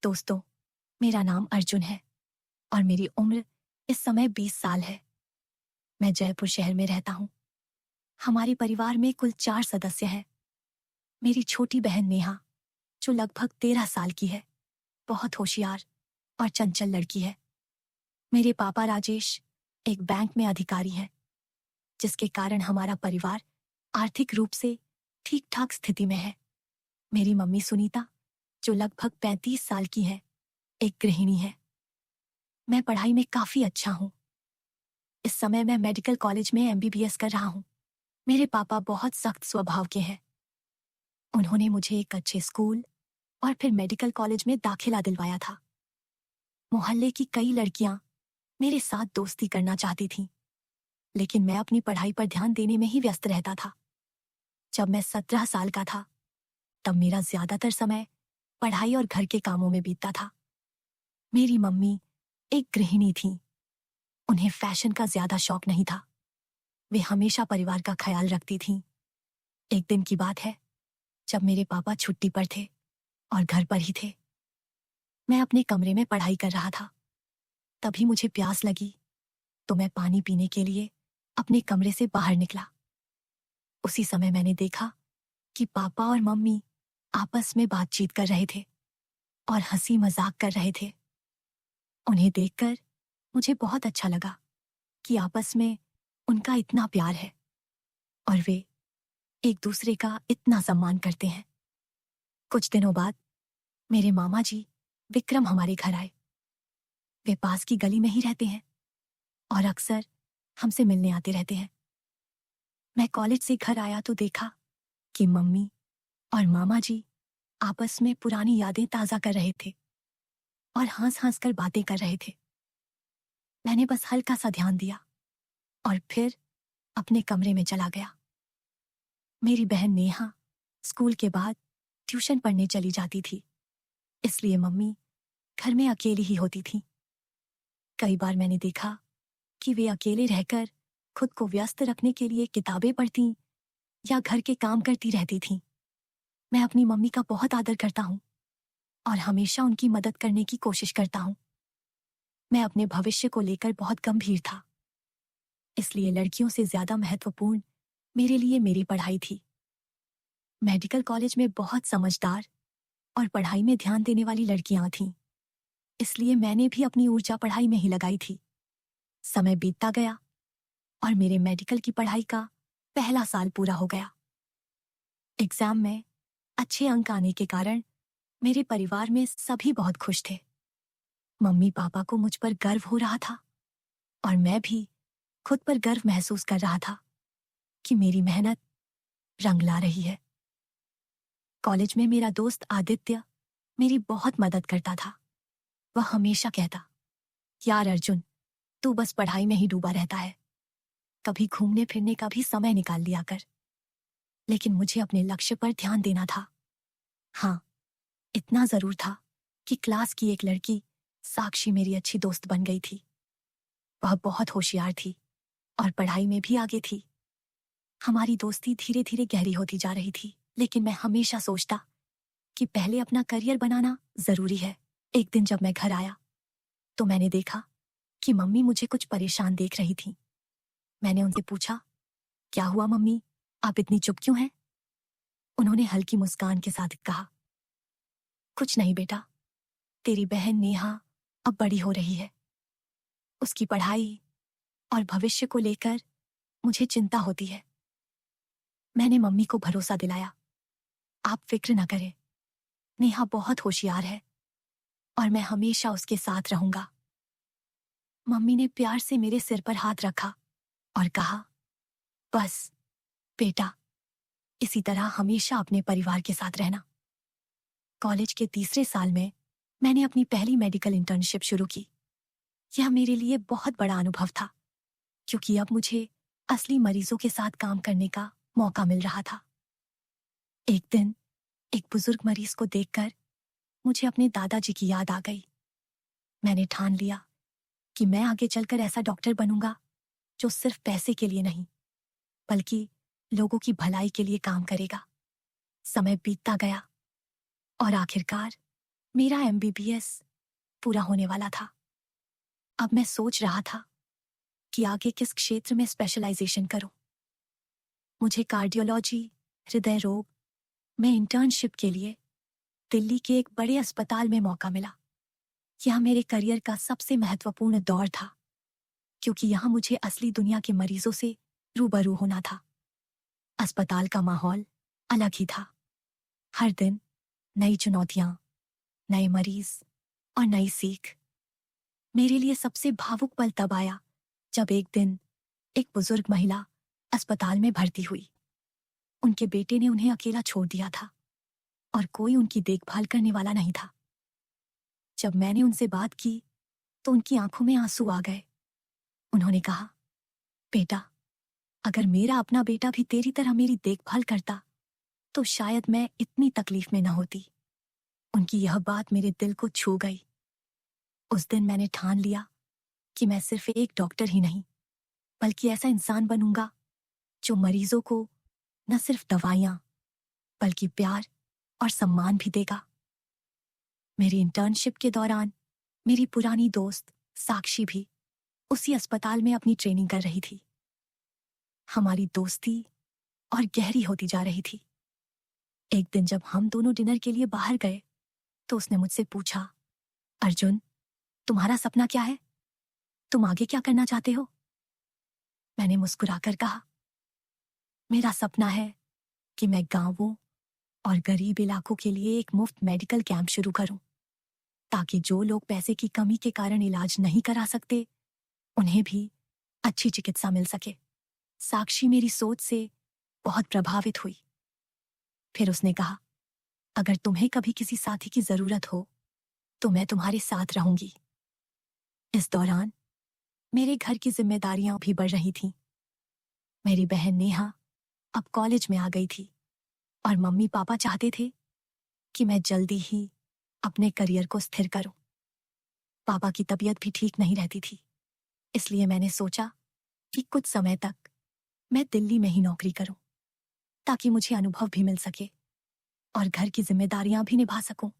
दोस्तों, मेरा नाम अर्जुन है और मेरी उम्र इस समय 20 साल है। मैं जयपुर शहर में रहता हूँ। हमारे परिवार में कुल 4 सदस्य हैं। मेरी छोटी बहन नेहा, जो लगभग 13 साल की है, बहुत होशियार और चंचल लड़की है। मेरे पापा राजेश एक बैंक में अधिकारी हैं, जिसके कारण हमारा परिवार आर्थिक रूप से ठीक-ठाक स्थिति में है। मेरी मम्मी सुनीता, जो लगभग 35 साल की है, एक गृहिणी है। मैं पढ़ाई में काफी अच्छा हूँ। इस समय मैं मेडिकल कॉलेज में एमबीबीएस कर रहा हूँ। मेरे पापा बहुत सख्त स्वभाव के हैं। उन्होंने मुझे एक अच्छे स्कूल और फिर मेडिकल कॉलेज में दाखिला दिलवाया था। मोहल्ले की कई लड़कियां मेरे साथ दोस्ती करना चाहती थीं, लेकिन मैं अपनी पढ़ाई पर ध्यान देने में ही व्यस्त रहता था। जब मैं 17 साल का था, तब मेरा ज्यादातर समय पढ़ाई और घर के कामों में बीतता था। मेरी मम्मी एक गृहिणी थीं। उन्हें फैशन का ज्यादा शौक नहीं था। वे हमेशा परिवार का ख्याल रखती थीं। एक दिन की बात है, जब मेरे पापा छुट्टी पर थे और घर पर ही थे। मैं अपने कमरे में पढ़ाई कर रहा था। तभी मुझे प्यास लगी, तो मैं पानी पीने के लिए अपने कमरे से बाहर निकला। उसी समय मैंने देखा कि पापा और मम्मी आपस में बातचीत कर रहे थे और हंसी मजाक कर रहे थे। उन्हें देखकर मुझे बहुत अच्छा लगा कि आपस में उनका इतना प्यार है और वे एक दूसरे का इतना सम्मान करते हैं। कुछ दिनों बाद मेरे मामा जी विक्रम हमारे घर आए। वे पास की गली में ही रहते हैं और अक्सर हमसे मिलने आते रहते हैं। मैं कॉलेज से घर आया तो देखा कि मम्मी और मामा जी आपस में पुरानी यादें ताजा कर रहे थे और हंस हंस कर बातें कर रहे थे। मैंने बस हल्का सा ध्यान दिया और फिर अपने कमरे में चला गया। मेरी बहन नेहा स्कूल के बाद ट्यूशन पढ़ने चली जाती थी, इसलिए मम्मी घर में अकेली ही होती थी। कई बार मैंने देखा कि वे अकेले रहकर खुद को व्यस्त रखने के लिए किताबें पढ़ती या घर के काम करती रहती थीं। मैं अपनी मम्मी का बहुत आदर करता हूँ और हमेशा उनकी मदद करने की कोशिश करता हूँ। मैं अपने भविष्य को लेकर बहुत गंभीर था, इसलिए लड़कियों से ज्यादा महत्वपूर्ण मेरे लिए मेरी पढ़ाई थी। मेडिकल कॉलेज में बहुत समझदार और पढ़ाई में ध्यान देने वाली लड़कियां थीं, इसलिए मैंने भी अपनी ऊर्जा पढ़ाई में ही लगाई थी। समय बीतता गया और मेरे मेडिकल की पढ़ाई का पहला साल पूरा हो गया। एग्जाम में अच्छे अंक आने के कारण मेरे परिवार में सभी बहुत खुश थे। मम्मी पापा को मुझ पर गर्व हो रहा था और मैं भी खुद पर गर्व महसूस कर रहा था कि मेरी मेहनत रंग ला रही है। कॉलेज में मेरा दोस्त आदित्य मेरी बहुत मदद करता था। वह हमेशा कहता, यार अर्जुन, तू बस पढ़ाई में ही डूबा रहता है, कभी घूमने फिरने का भी समय निकाल लिया कर। लेकिन मुझे अपने लक्ष्य पर ध्यान देना था। हाँ, इतना जरूर था कि क्लास की एक लड़की साक्षी मेरी अच्छी दोस्त बन गई थी। वह बहुत होशियार थी और पढ़ाई में भी आगे थी। हमारी दोस्ती धीरे धीरे गहरी होती जा रही थी, लेकिन मैं हमेशा सोचता कि पहले अपना करियर बनाना जरूरी है। एक दिन जब मैं घर आया तो मैंने देखा कि मम्मी मुझे कुछ परेशान देख रही थी। मैंने उनसे पूछा, क्या हुआ मम्मी, आप इतनी चुप क्यों हैं? उन्होंने हल्की मुस्कान के साथ कहा, कुछ नहीं बेटा, तेरी बहन नेहा अब बड़ी हो रही है। उसकी पढ़ाई और भविष्य को लेकर मुझे चिंता होती है। मैंने मम्मी को भरोसा दिलाया, आप फिक्र न करें, नेहा बहुत होशियार है और मैं हमेशा उसके साथ रहूंगा। मम्मी ने प्यार से मेरे सिर पर हाथ रखा और कहा, बस बेटा, इसी तरह हमेशा अपने परिवार के साथ रहना। कॉलेज के तीसरे साल में मैंने अपनी पहली मेडिकल इंटर्नशिप शुरू की। यह मेरे लिए बहुत बड़ा अनुभव था, क्योंकि अब मुझे असली मरीजों के साथ काम करने का मौका मिल रहा था। एक दिन एक बुजुर्ग मरीज को देखकर मुझे अपने दादाजी की याद आ गई। मैंने ठान लिया कि मैं आगे चलकर ऐसा डॉक्टर बनूंगा जो सिर्फ पैसे के लिए नहीं, बल्कि लोगों की भलाई के लिए काम करेगा। समय बीतता गया और आखिरकार मेरा एमबीबीएस पूरा होने वाला था। अब मैं सोच रहा था कि आगे किस क्षेत्र में स्पेशलाइजेशन करूं। मुझे कार्डियोलॉजी, हृदय रोग में इंटर्नशिप के लिए दिल्ली के एक बड़े अस्पताल में मौका मिला। यह मेरे करियर का सबसे महत्वपूर्ण दौर था, क्योंकि यहाँ मुझे असली दुनिया के मरीजों से रूबरू होना था। अस्पताल का माहौल अलग ही था। हर दिन नई चुनौतियां, नए मरीज और नई सीख। मेरे लिए सबसे भावुक पल तब आया जब एक दिन एक बुजुर्ग महिला अस्पताल में भर्ती हुई। उनके बेटे ने उन्हें अकेला छोड़ दिया था और कोई उनकी देखभाल करने वाला नहीं था। जब मैंने उनसे बात की तो उनकी आंखों में आंसू आ गए। उन्होंने कहा, बेटा, अगर मेरा अपना बेटा भी तेरी तरह मेरी देखभाल करता तो शायद मैं इतनी तकलीफ में न होती। उनकी यह बात मेरे दिल को छू गई। उस दिन मैंने ठान लिया कि मैं सिर्फ एक डॉक्टर ही नहीं, बल्कि ऐसा इंसान बनूंगा जो मरीजों को न सिर्फ दवाइयां बल्कि प्यार और सम्मान भी देगा। मेरी इंटर्नशिप के दौरान मेरी पुरानी दोस्त साक्षी भी उसी अस्पताल में अपनी ट्रेनिंग कर रही थी। हमारी दोस्ती और गहरी होती जा रही थी। एक दिन जब हम दोनों डिनर के लिए बाहर गए तो उसने मुझसे पूछा, अर्जुन, तुम्हारा सपना क्या है? तुम आगे क्या करना चाहते हो? मैंने मुस्कुराकर कहा, मेरा सपना है कि मैं गांवों और गरीब इलाकों के लिए एक मुफ्त मेडिकल कैंप शुरू करूं, ताकि जो लोग पैसे की कमी के कारण इलाज नहीं करा सकते उन्हें भी अच्छी चिकित्सा मिल सके। साक्षी मेरी सोच से बहुत प्रभावित हुई। फिर उसने कहा, अगर तुम्हें कभी किसी साथी की जरूरत हो तो मैं तुम्हारे साथ रहूंगी। इस दौरान मेरे घर की जिम्मेदारियां भी बढ़ रही थीं। मेरी बहन नेहा अब कॉलेज में आ गई थी और मम्मी पापा चाहते थे कि मैं जल्दी ही अपने करियर को स्थिर करूं। पापा की तबीयत भी ठीक नहीं रहती थी, इसलिए मैंने सोचा कि कुछ समय तक मैं दिल्ली में ही नौकरी करूं, ताकि मुझे अनुभव भी मिल सके और घर की जिम्मेदारियां भी निभा सकूं।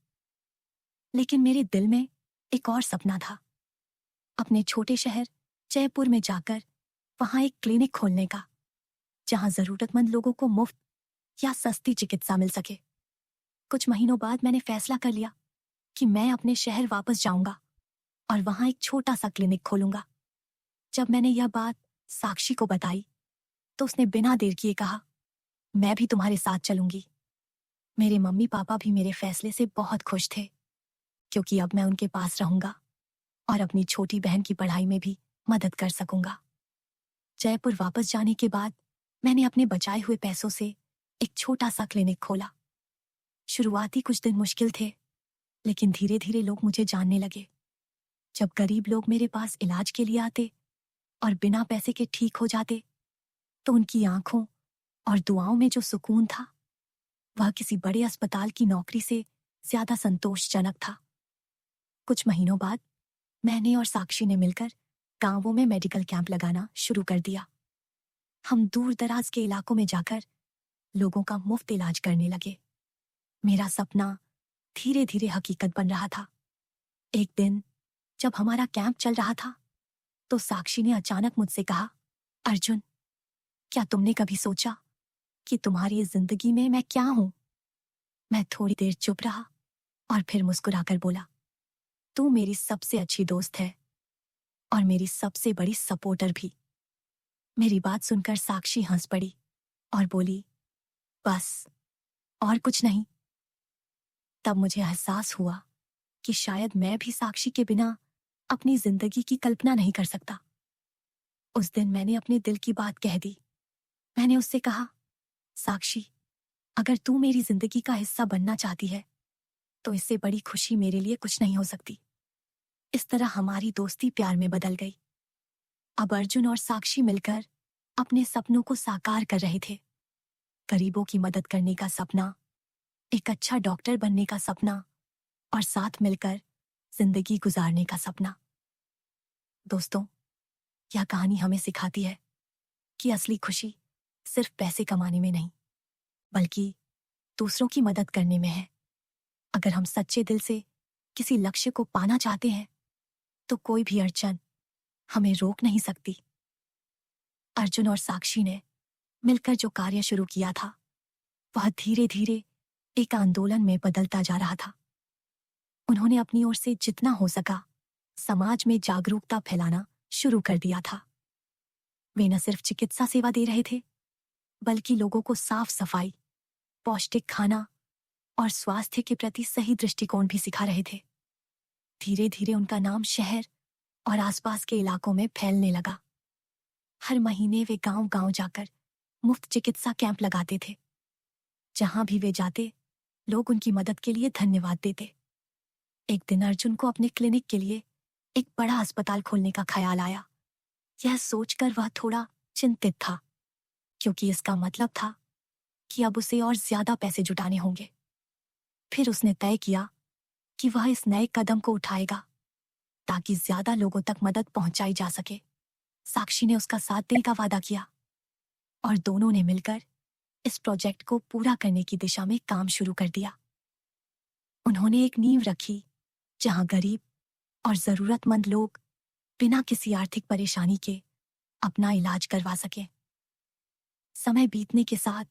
लेकिन मेरे दिल में एक और सपना था, अपने छोटे शहर जयपुर में जाकर वहां एक क्लिनिक खोलने का, जहां जरूरतमंद लोगों को मुफ्त या सस्ती चिकित्सा मिल सके। कुछ महीनों बाद मैंने फैसला कर लिया कि मैं अपने शहर वापस जाऊंगा और वहां एक छोटा सा क्लिनिक खोलूंगा। जब मैंने यह बात साक्षी को बताई तो उसने बिना देर किए कहा, मैं भी तुम्हारे साथ चलूंगी। मेरे मम्मी पापा भी मेरे फैसले से बहुत खुश थे, क्योंकि अब मैं उनके पास रहूंगा और अपनी छोटी बहन की पढ़ाई में भी मदद कर सकूंगा। जयपुर वापस जाने के बाद मैंने अपने बचाए हुए पैसों से एक छोटा सा क्लिनिक खोला। शुरुआती कुछ दिन मुश्किल थे, लेकिन धीरे धीरे लोग मुझे जानने लगे। जब गरीब लोग मेरे पास इलाज के लिए आते और बिना पैसे के ठीक हो जाते तो उनकी आंखों और दुआओं में जो सुकून था वह किसी बड़े अस्पताल की नौकरी से ज्यादा संतोषजनक था। कुछ महीनों बाद मैंने और साक्षी ने मिलकर गांवों में मेडिकल कैंप लगाना शुरू कर दिया। हम दूर दराज के इलाकों में जाकर लोगों का मुफ्त इलाज करने लगे। मेरा सपना धीरे धीरे हकीकत बन रहा था। एक दिन जब हमारा कैंप चल रहा था तो साक्षी ने अचानक मुझसे कहा, अर्जुन, क्या तुमने कभी सोचा कि तुम्हारी इस जिंदगी में मैं क्या हूं? मैं थोड़ी देर चुप रहा और फिर मुस्कुराकर बोला, तू मेरी सबसे अच्छी दोस्त है और मेरी सबसे बड़ी सपोर्टर भी। मेरी बात सुनकर साक्षी हंस पड़ी और बोली, बस और कुछ नहीं। तब मुझे एहसास हुआ कि शायद मैं भी साक्षी के बिना अपनी जिंदगी की कल्पना नहीं कर सकता। उस दिन मैंने अपने दिल की बात कह दी। मैंने उससे कहा, साक्षी, अगर तू मेरी जिंदगी का हिस्सा बनना चाहती है तो इससे बड़ी खुशी मेरे लिए कुछ नहीं हो सकती। इस तरह हमारी दोस्ती प्यार में बदल गई। अब अर्जुन और साक्षी मिलकर अपने सपनों को साकार कर रहे थे। गरीबों की मदद करने का सपना, एक अच्छा डॉक्टर बनने का सपना और साथ मिलकर जिंदगी गुजारने का सपना। दोस्तों, यह कहानी हमें सिखाती है कि असली खुशी सिर्फ पैसे कमाने में नहीं, बल्कि दूसरों की मदद करने में है। अगर हम सच्चे दिल से किसी लक्ष्य को पाना चाहते हैं तो कोई भी अड़चन हमें रोक नहीं सकती। अर्जुन और साक्षी ने मिलकर जो कार्य शुरू किया था वह धीरे धीरे एक आंदोलन में बदलता जा रहा था। उन्होंने अपनी ओर से जितना हो सका समाज में जागरूकता फैलाना शुरू कर दिया था। वे न सिर्फ चिकित्सा सेवा दे रहे थे बल्कि लोगों को साफ सफाई, पौष्टिक खाना और स्वास्थ्य के प्रति सही दृष्टिकोण भी सिखा रहे थे। धीरे धीरे उनका नाम शहर और आसपास के इलाकों में फैलने लगा। हर महीने वे गांव-गांव जाकर मुफ्त चिकित्सा कैंप लगाते थे। जहां भी वे जाते, लोग उनकी मदद के लिए धन्यवाद देते। एक दिन अर्जुन को अपने क्लिनिक के लिए एक बड़ा अस्पताल खोलने का ख्याल आया। यह सोचकर वह थोड़ा चिंतित था, क्योंकि इसका मतलब था कि अब उसे और ज्यादा पैसे जुटाने होंगे। फिर उसने तय किया कि वह इस नए कदम को उठाएगा ताकि ज्यादा लोगों तक मदद पहुंचाई जा सके। साक्षी ने उसका साथ देने का वादा किया और दोनों ने मिलकर इस प्रोजेक्ट को पूरा करने की दिशा में काम शुरू कर दिया। उन्होंने एक नींव रखी जहां गरीब और जरूरतमंद लोग बिना किसी आर्थिक परेशानी के अपना इलाज करवा सके। समय बीतने के साथ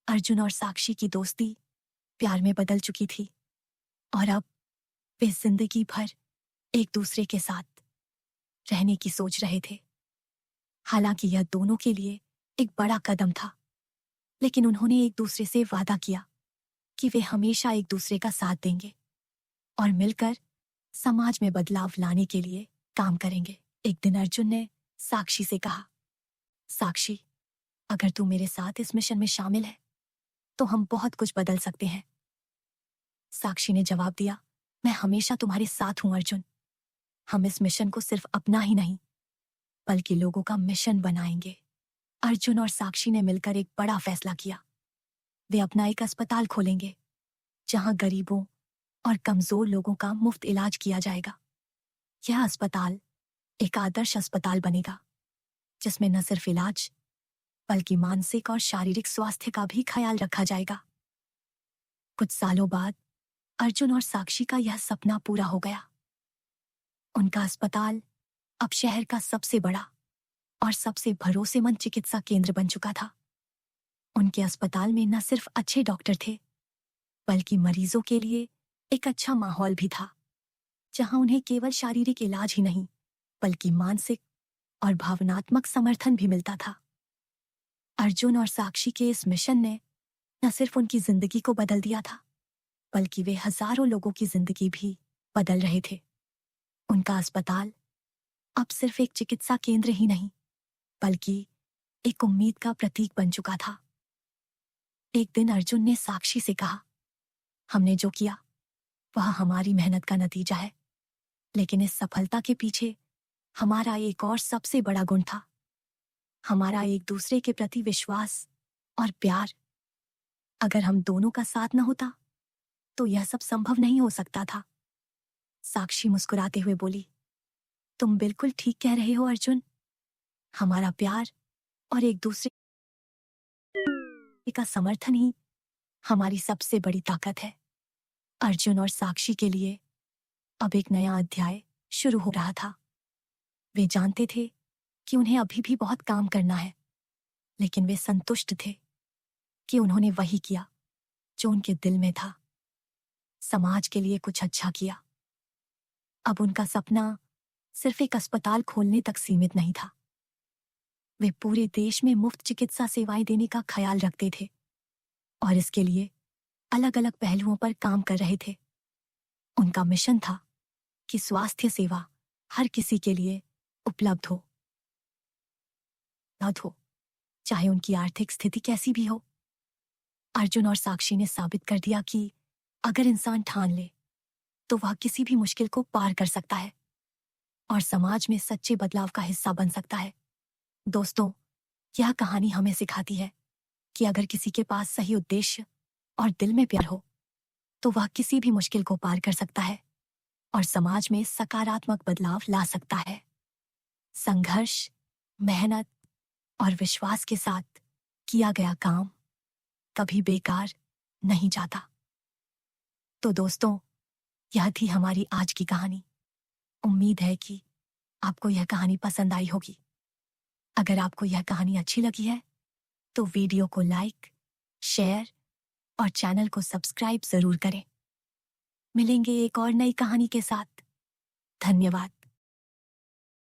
अर्जुन और साक्षी की दोस्ती प्यार में बदल चुकी थी और अब वे जिंदगी भर एक दूसरे के साथ रहने की सोच रहे थे। हालांकि यह दोनों के लिए एक बड़ा कदम था, लेकिन उन्होंने एक दूसरे से वादा किया कि वे हमेशा एक दूसरे का साथ देंगे और मिलकर समाज में बदलाव लाने के लिए काम करेंगे। एक दिन अर्जुन ने साक्षी से कहा, साक्षी, अगर तू मेरे साथ इस मिशन में शामिल है तो हम बहुत कुछ बदल सकते हैं। साक्षी ने जवाब दिया, मैं हमेशा तुम्हारे साथ हूं अर्जुन। हम इस मिशन को सिर्फ अपना ही नहीं बल्कि लोगों का मिशन बनाएंगे। अर्जुन और साक्षी ने मिलकर एक बड़ा फैसला किया। वे अपना एक अस्पताल खोलेंगे जहां गरीबों और कमजोर लोगों का मुफ्त इलाज किया जाएगा। यह अस्पताल एक आदर्श अस्पताल बनेगा जिसमें न सिर्फ इलाज बल्कि मानसिक और शारीरिक स्वास्थ्य का भी ख्याल रखा जाएगा। कुछ सालों बाद अर्जुन और साक्षी का यह सपना पूरा हो गया। उनका अस्पताल अब शहर का सबसे बड़ा और सबसे भरोसेमंद चिकित्सा केंद्र बन चुका था। उनके अस्पताल में न सिर्फ अच्छे डॉक्टर थे बल्कि मरीजों के लिए एक अच्छा माहौल भी था, जहां उन्हें केवल शारीरिक इलाज ही नहीं बल्कि मानसिक और भावनात्मक समर्थन भी मिलता था। अर्जुन और साक्षी के इस मिशन ने न सिर्फ उनकी जिंदगी को बदल दिया था बल्कि वे हजारों लोगों की जिंदगी भी बदल रहे थे। उनका अस्पताल अब सिर्फ एक चिकित्सा केंद्र ही नहीं बल्कि एक उम्मीद का प्रतीक बन चुका था। एक दिन अर्जुन ने साक्षी से कहा, हमने जो किया वह हमारी मेहनत का नतीजा है, लेकिन इस सफलता के पीछे हमारा एक और सबसे बड़ा गुण था, हमारा एक दूसरे के प्रति विश्वास और प्यार। अगर हम दोनों का साथ न होता तो यह सब संभव नहीं हो सकता था। साक्षी मुस्कुराते हुए बोली, तुम बिल्कुल ठीक कह रहे हो अर्जुन। हमारा प्यार और एक दूसरे का समर्थन ही हमारी सबसे बड़ी ताकत है। अर्जुन और साक्षी के लिए अब एक नया अध्याय शुरू हो रहा था। वे जानते थे कि उन्हें अभी भी बहुत काम करना है, लेकिन वे संतुष्ट थे कि उन्होंने वही किया जो उनके दिल में था, समाज के लिए कुछ अच्छा किया। अब उनका सपना सिर्फ एक अस्पताल खोलने तक सीमित नहीं था। वे पूरे देश में मुफ्त चिकित्सा सेवाएं देने का ख्याल रखते थे और इसके लिए अलग अलग पहलुओं पर काम कर रहे थे। उनका मिशन था कि स्वास्थ्य सेवा हर किसी के लिए उपलब्ध हो, चाहे उनकी आर्थिक स्थिति कैसी भी हो। अर्जुन और साक्षी ने साबित कर दिया कि अगर इंसान ठान ले तो वह किसी भी मुश्किल को पार कर सकता है और समाज में सच्चे बदलाव का हिस्सा बन सकता है। दोस्तों, यह कहानी हमें सिखाती है कि अगर किसी के पास सही उद्देश्य और दिल में प्यार हो तो वह किसी भी मुश्किल को पार कर सकता है और समाज में सकारात्मक बदलाव ला सकता है। संघर्ष, मेहनत और विश्वास के साथ किया गया काम कभी बेकार नहीं जाता। तो दोस्तों, यह थी हमारी आज की कहानी। उम्मीद है कि आपको यह कहानी पसंद आई होगी। अगर आपको यह कहानी अच्छी लगी है तो वीडियो को लाइक, शेयर और चैनल को सब्सक्राइब जरूर करें। मिलेंगे एक और नई कहानी के साथ। धन्यवाद।